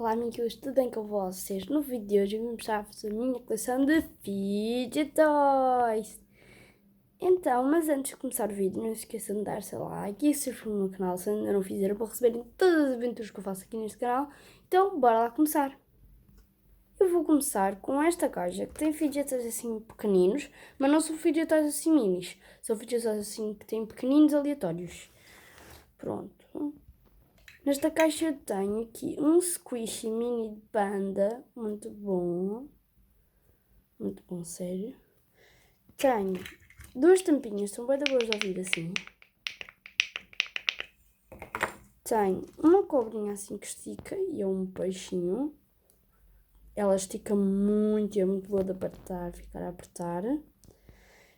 Olá amigos, tudo bem com vocês? No vídeo de hoje eu vou mostrar-vos a minha coleção de Fidget Toys. Então, mas antes de começar o vídeo, não se esqueçam de dar seu like e se inscrever no meu canal se ainda não fizeram para receberem todas as aventuras que eu faço aqui neste canal. Então, bora lá começar. Eu vou começar com esta caixa que tem Fidget Toys assim pequeninos, mas não são Fidget Toys assim minis. São Fidget Toys assim que têm pequeninos aleatórios. Pronto. Nesta caixa eu tenho aqui um Squishy Mini Panda, muito bom, sério. Tenho duas tampinhas, são bem boas de ouvir assim. Tenho uma cobrinha assim que estica e é um peixinho. Ela estica muito e é muito boa de apertar, ficar a apertar.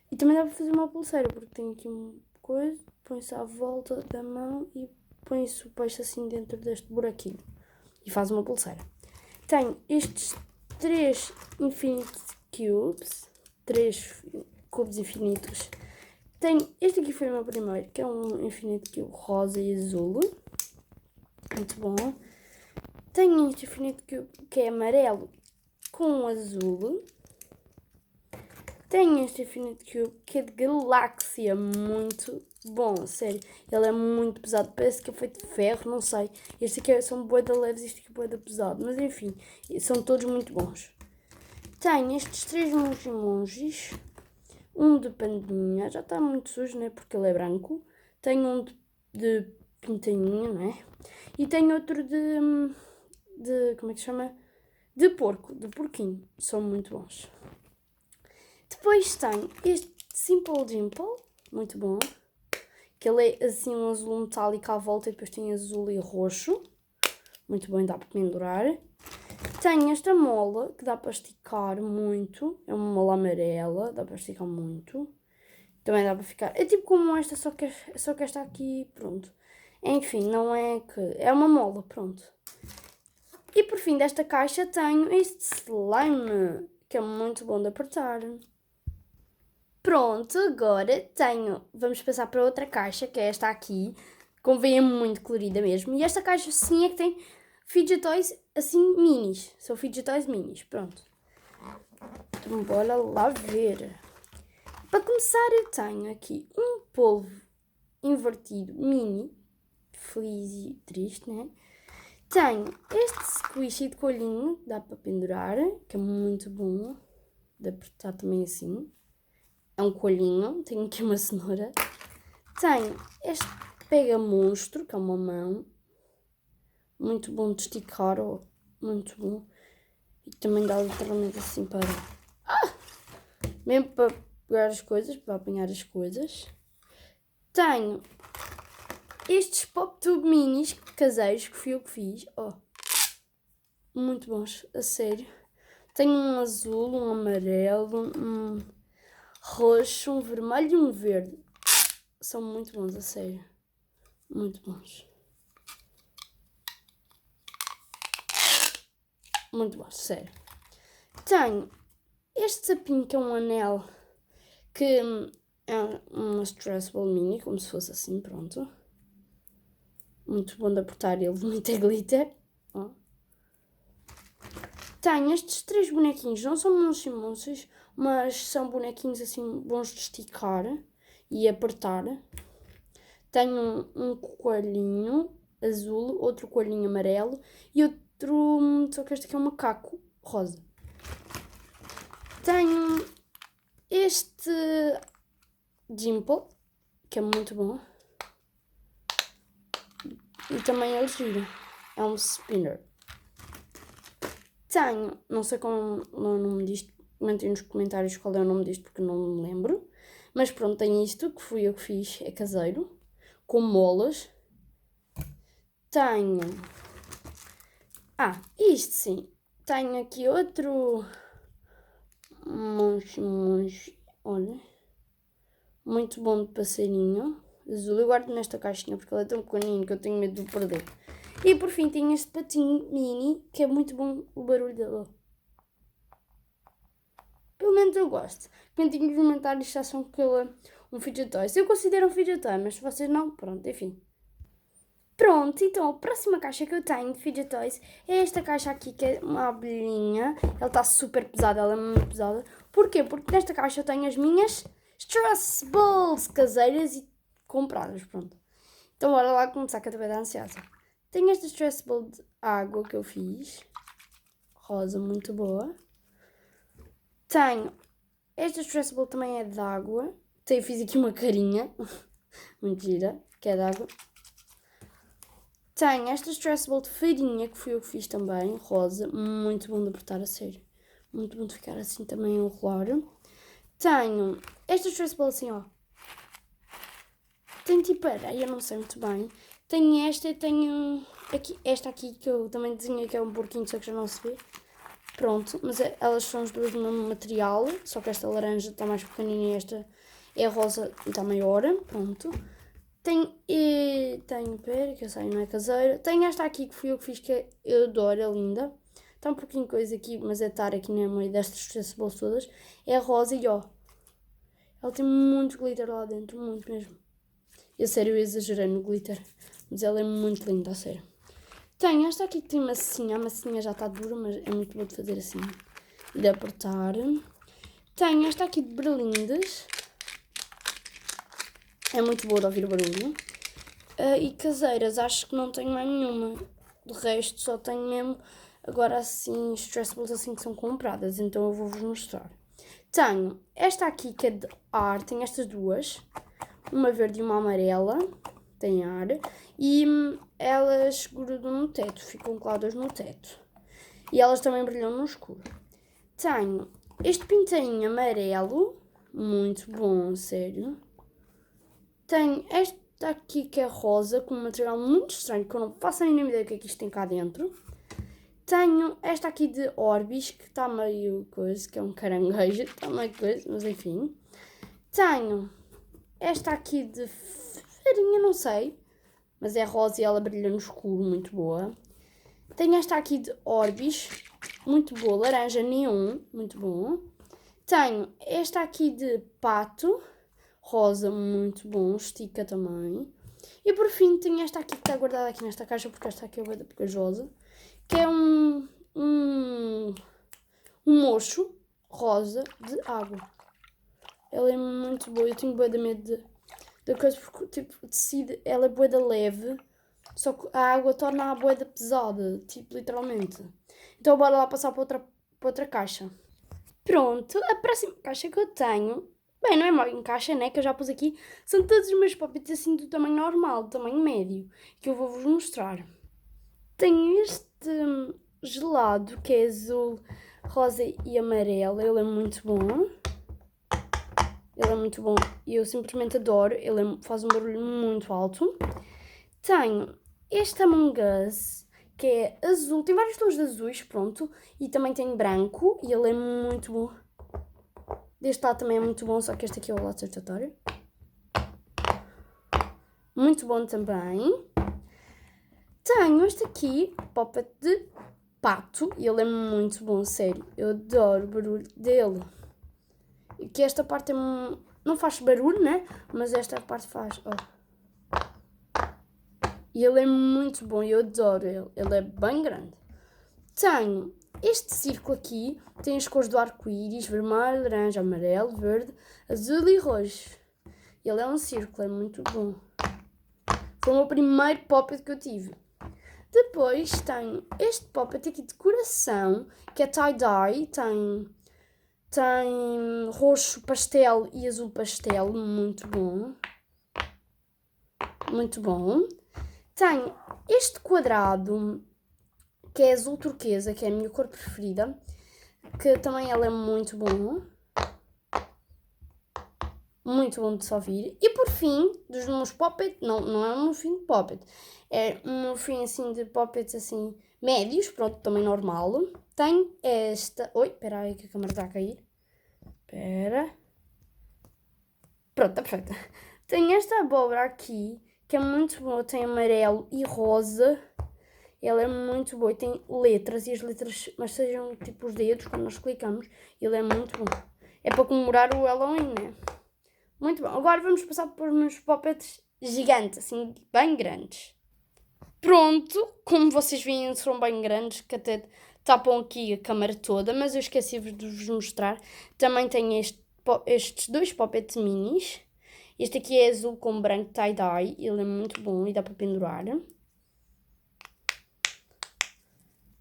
E também dá para fazer uma pulseira, porque tem aqui uma coisa, põe-se à volta da mão e põe-se o peixe assim dentro deste buraquinho e faz uma pulseira. Tenho estes 3 Infinite Cubes, 3 cubos infinitos. Tenho este aqui foi o meu primeiro, que é um Infinite Cube rosa e azul, muito bom. Tenho este Infinite Cube que é amarelo com azul. Tenho este Infinite Cube que é de galáxia, muito bom, sério. Ele é muito pesado, parece que é feito de ferro, não sei. Este aqui são bué da leves, este aqui é bué da pesado, mas enfim, são todos muito bons. Tenho estes 3 monjis, um de pandinha, já está muito sujo, né, porque ele é branco. Tenho um de pintainha, né, e tenho outro de como é que se chama? De porquinho, são muito bons. Depois tenho este Simple Dimple, muito bom, que ele é assim um azul metálico à volta e depois tem azul e roxo, muito bom, dá para pendurar. Tenho esta mola que dá para esticar muito, é uma mola amarela, dá para esticar muito, também dá para ficar, é tipo como esta, só que esta aqui, pronto. Enfim, não é que, é uma mola, pronto. E por fim desta caixa tenho este slime, que é muito bom de apertar. Pronto, agora tenho. Vamos passar para outra caixa, que é esta aqui. Convém, é muito colorida mesmo. E esta caixa sim é que tem Fidget Toys assim minis. São Fidget Toys minis. Pronto. Então bora lá ver. Para começar eu tenho aqui um polvo invertido mini. Feliz e triste, né? Tenho este squishy de coelhinho. Dá para pendurar. Que é muito bom. De apertar também assim. É um coelhinho, tenho aqui uma cenoura. Tenho este pega monstro, que é uma mão. Muito bom de esticar, muito bom. E também dá literalmente assim para... mesmo para pegar as coisas, para apanhar as coisas. Tenho estes Pop Tube Minis caseiros, que fui eu que fiz. Muito bons, a sério. Tenho um azul, um amarelo, um roxo, um vermelho e um verde. São muito bons, a sério. Muito bons. Muito bons, sério. Tenho este sapinho que é um anel que é uma Stressball Mini, como se fosse assim, pronto. Muito bom de apertar, ele muito é glitter. Tenho estes 3 bonequinhos, não são monstros, mas são bonequinhos assim bons de esticar e apertar. Tenho um coelhinho azul, outro coelhinho amarelo e outro, só que este aqui é um macaco rosa. Tenho este Dimple, que é muito bom. E também ele gira. É um spinner. Tenho, não sei qual é o nome disto, comentem nos comentários qual é o nome disto porque não me lembro. Mas pronto, tenho isto que fui eu que fiz, é caseiro, com molas. Tenho... isto sim. Tenho aqui outro... monge, olha. Muito bom de passarinho. Azul. Eu guardo nesta caixinha porque ele é tão pequenino que eu tenho medo de o perder. E por fim tenho este patinho mini, que é muito bom o barulho dele. Pelo menos eu gosto. Comentem nos comentários se acham que ele é um fidget toy. Eu considero um fidget toy, mas se vocês não, pronto, enfim. Pronto, então a próxima caixa que eu tenho de Fidget Toys é esta caixa aqui, que é uma abelhinha. Ela está super pesada, ela é muito pesada. Porquê? Porque nesta caixa eu tenho as minhas stress balls caseiras e compradas, pronto. Então bora lá começar, que eu estou bem ansiosa. Tenho esta stress ball de água que eu fiz. Rosa, muito boa. Tenho esta stress ball também é de água. Então eu fiz aqui uma carinha. Muito gira, que é de água. Tenho esta stress ball de farinha, que fui eu que fiz também, rosa. Muito bom de apertar a sério. Muito bom de ficar assim também a enrolar. Tenho esta stress ball assim, ó. Tem tipo areia, não sei muito bem. Tenho esta e tenho aqui, esta aqui que eu também desenhei, que é um porquinho, só que já não se vê. Pronto, mas elas são as duas do mesmo material, só que esta laranja está mais pequenina e esta é rosa e está maior. Pronto. Tenho, pera, que eu sei, não é caseira. Tenho esta aqui que fui eu que fiz, que eu adoro, é linda. Está um pouquinho coisa aqui, mas é estar aqui no meio destas stress todas. É rosa e ó. Ela tem muito glitter lá dentro, muito mesmo. Eu sério, eu exagerei no glitter, mas ela é muito linda, a sério. Tenho esta aqui que tem massinha, a massinha já está dura, mas é muito boa de fazer assim, de apertar. Tenho esta aqui de berlindes. É muito boa de ouvir o barulho. E caseiras, acho que não tenho mais nenhuma. De resto, só tenho mesmo agora assim, stressables assim que são compradas. Então eu vou-vos mostrar. Tenho esta aqui que é de ar, tenho estas duas. Uma verde e uma amarela. Tem ar. E elas grudam no teto, ficam coladas no teto. E elas também brilham no escuro. Tenho este pintainho amarelo. Muito bom, sério. Tenho esta aqui que é rosa, com um material muito estranho, que eu não faço a mínima ideia do que é que isto tem cá dentro. Tenho esta aqui de Orbis, que está meio coisa, que é um caranguejo, está meio coisa, mas enfim. Tenho esta aqui de farinha, não sei, mas é rosa e ela brilha no escuro, muito boa. Tenho esta aqui de Orbis, muito boa, laranja neon, muito bom. Tenho esta aqui de pato, rosa, muito bom, estica também. E por fim tenho esta aqui que está guardada aqui nesta caixa, porque esta aqui é bem pegajosa, que é um mocho rosa de água. Ela é muito boa, eu tenho bué de medo da coisa, porque tipo, o tecido, ela é bué da leve, só que a água torna a bué da pesada, tipo, literalmente. Então bora lá passar para outra caixa. Pronto, a próxima caixa que eu tenho, bem, não é uma caixa, né, que eu já pus aqui, são todos os meus poppets assim do tamanho normal, do tamanho médio, que eu vou-vos mostrar. Tenho este gelado, que é azul, rosa e amarelo, ele é muito bom. Ele é muito bom e eu simplesmente adoro, ele faz um barulho muito alto. Tenho este Among Us, que é azul, tem vários tons de azuis, pronto, e também tem branco, e ele é muito bom. Deste lado também é muito bom, só que este aqui é o lado satisfatório. Muito bom também. Tenho este aqui, Poppet de pato, e ele é muito bom, sério. Eu adoro o barulho dele. E que esta parte não faz barulho, né? Mas esta parte faz, ó. E ele é muito bom, eu adoro ele. Ele é bem grande. Tenho este círculo aqui, tem as cores do arco-íris, vermelho, laranja, amarelo, verde, azul e roxo. Ele é um círculo, é muito bom. Foi o meu primeiro poppet que eu tive. Depois tenho este poppet aqui de coração, que é tie-dye, tem roxo pastel e azul pastel, muito bom. Muito bom. Tenho este quadrado, que é azul turquesa, que é a minha cor preferida, que também ela é muito bom. Muito bom de se ouvir. E por fim, dos meus poppets, não é um fim de poppet, é um fim assim de poppets assim médios, pronto, também normal. Tenho esta, oi, espera aí que a câmera está a cair. Espera. Pronto, está perfeita. Tenho esta abóbora aqui, que é muito boa, tem amarelo e rosa. Ela é muito boa e tem letras, e as letras massageiam tipo os dedos quando nós clicamos. Ele é muito bom. É para comemorar o Halloween, né? Muito bom. Agora vamos passar por uns poppets gigantes, assim, bem grandes. Pronto, como vocês veem, são bem grandes, que até tapam aqui a câmara toda, mas eu esqueci-vos de vos mostrar. Também tenho estes dois poppets minis. Este aqui é azul com branco tie-dye, ele é muito bom e dá para pendurar.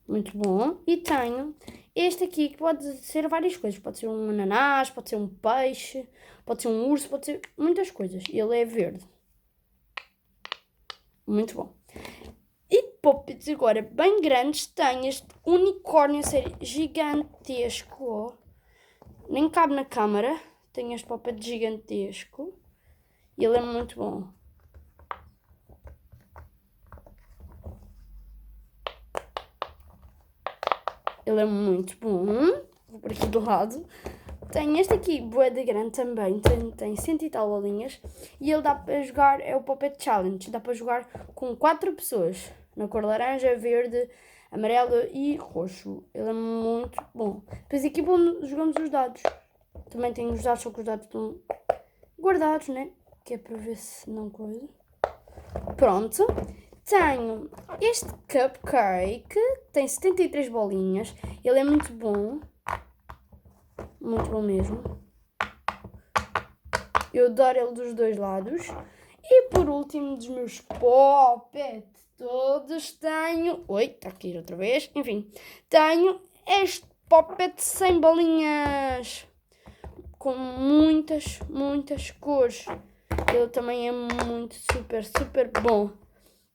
Muito bom. E tenho este aqui que pode ser várias coisas. Pode ser um ananás, pode ser um peixe, pode ser um urso, pode ser muitas coisas. Ele é verde. Muito bom. E poppets agora bem grandes. Tenho este unicórnio a ser gigantesco. Ó. Nem cabe na câmara. Tenho este poppet gigantesco. E ele é muito bom. Ele é muito bom. Vou por aqui do lado. Tem este aqui, bué de grande também. Tem 100 e tal bolinhas. E ele dá para jogar, é o Poppet Challenge. Dá para jogar com 4 pessoas. Na cor laranja, verde, amarelo e roxo. Ele é muito bom. Depois aqui jogamos os dados. Também tem os dados, só que os dados estão guardados, né? Que é para ver se não coisa. Pronto. Tenho este cupcake, tem 73 bolinhas. Ele é muito bom. Muito bom mesmo. Eu adoro ele dos dois lados. E por último, dos meus poppets todos, tenho... Oi, está aqui outra vez. Enfim, tenho este poppet sem bolinhas. Com muitas cores. Ele também é muito, super bom.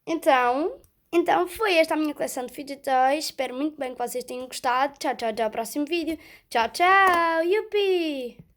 Então foi esta a minha coleção de fidget toys. Espero muito bem que vocês tenham gostado. Tchau, até o próximo vídeo. Tchau, yupi!